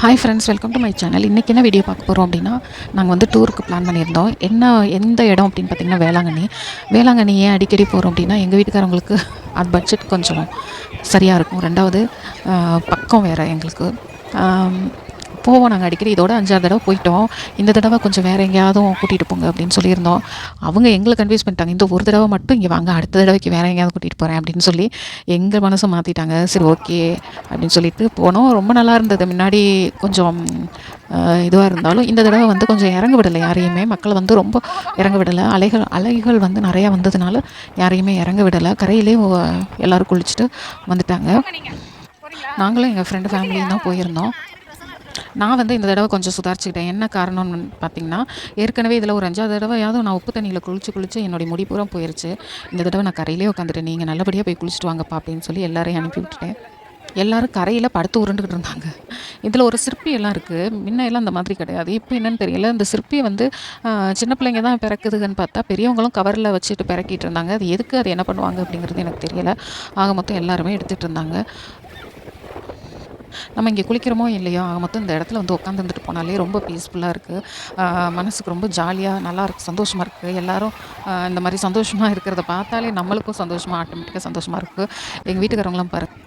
Hi friends, welcome to my channel. இன்றைக்கி என்ன video பார்க்க போகிறோம் அப்படின்னா, நாங்கள் வந்து டூருக்கு பிளான் பண்ணியிருந்தோம். எந்த இடம் அப்படின்னு பார்த்திங்கன்னா வேளாங்கண்ணி. வேளாங்கண்ணி ஏன் அடிக்கடி போகிறோம் அப்படின்னா, எங்கள் வீட்டுக்காரவங்களுக்கு அது பட்ஜெட் கொஞ்சம் சரியாக இருக்கும். ரெண்டாவது பக்கம் வேறு எங்களுக்கு. போவோம் நாங்கள் அடிக்கடி. இதோட 5-6 தடவை போயிட்டோம். இந்த தடவை கொஞ்சம் வேறு எங்கேயாவது கூட்டிகிட்டு போங்க அப்படின்னு சொல்லியிருந்தோம். அவங்க எங்களை கன்வின்ஸ் பண்ணிட்டாங்க, இந்த ஒரு தடவை மட்டும் இங்கே வாங்க, அடுத்த தடவைக்கு வேறு எங்கேயாவது கூட்டிகிட்டு போகிறேன் அப்படின்னு சொல்லி எங்கள் மனசை மாற்றிட்டாங்க. சரி, ஓகே அப்படின்னு சொல்லிட்டு போனோம். ரொம்ப நல்லா இருந்தது. முன்னாடி கொஞ்சம் இதுவாக இருந்தாலும் இந்த தடவை வந்து கொஞ்சம் இறங்க விடலை யாரையுமே. மக்களை வந்து ரொம்ப இறங்க விடலை. அலைகள் வந்து நிறையா வந்ததுனால யாரையுமே இறங்க விடலை. கரையிலே எல்லோரும் குளிச்சுட்டு வந்துட்டாங்க. நாங்களும் எங்கள் ஃப்ரெண்டு ஃபேமிலியும் தான் போயிருந்தோம். நான் வந்து இந்த தடவை கொஞ்சம் சுதாரிச்சுக்கிட்டேன். என்ன காரணம்னு பார்த்தீங்கன்னா, ஏற்கனவே இதில் ஒரு 5வது தடவையாவது நான் உப்பு தண்ணியில் குளிச்சு என்னுடைய முடி பூரா போயிருச்சு. இந்த தடவை நான் கரையிலே உட்காந்துட்டேன். நீங்கள் நல்லபடியாக போய் குளிச்சுட்டு வாங்கப்பா அப்படின்னு சொல்லி எல்லாரையும் அனுப்பி விட்டுட்டேன். எல்லோரும் கரையில் படுத்து உருண்டுக்கிட்டு இருந்தாங்க. இதில் ஒரு சிற்பி எல்லாம் இருக்குது. முன்னையெல்லாம் அந்த மாதிரி கிடையாது. இப்போ என்னன்னு தெரியல. இந்த சிற்பியை வந்து சின்ன பிள்ளைங்க தான் பிறக்குதுன்னு பார்த்தா பெரியவங்களும் கவரில் வச்சுட்டு பிறக்கிட்டு இருந்தாங்க. அது எதுக்கு, அது என்ன பண்ணுவாங்க அப்படிங்கிறது எனக்கு தெரியலை. ஆக மொத்தம் எல்லாருமே எடுத்துகிட்டு இருந்தாங்க. நம்ம இங்கே குளிக்கிறோமோ இல்லையோ, மொத்தம் இந்த இடத்துல வந்து உட்காந்துருந்துட்டு போனாலே ரொம்ப பீஸ்ஃபுல்லாக இருக்குது. மனசுக்கு ரொம்ப ஜாலியாக நல்லாயிருக்கு, சந்தோஷமாக இருக்குது. எல்லோரும் இந்த மாதிரி சந்தோஷமாக இருக்கிறத பார்த்தாலே நம்மளுக்கும் சந்தோஷமாக, ஆட்டோமேட்டிக்காக சந்தோஷமாக இருக்குது. எங்கள் வீட்டுக்காரவங்களாம் பாருங்கள்.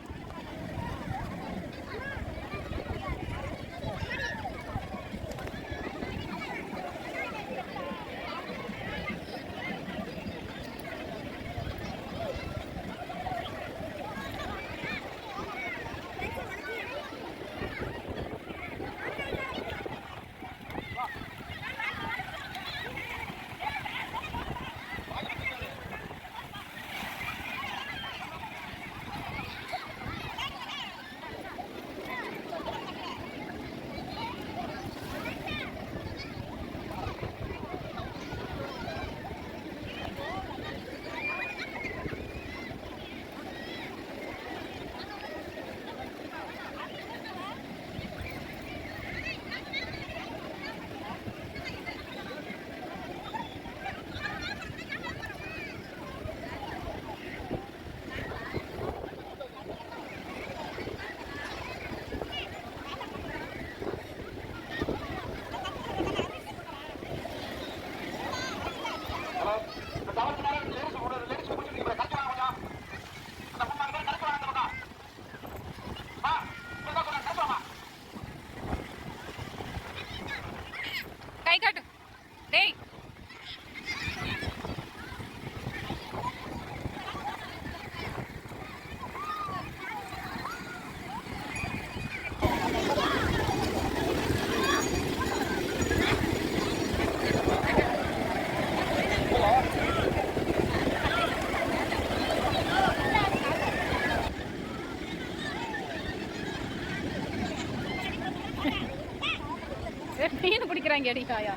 கை காட்டு டேய். மீன் பிடிக்கிறாங்க அடிக்காயா.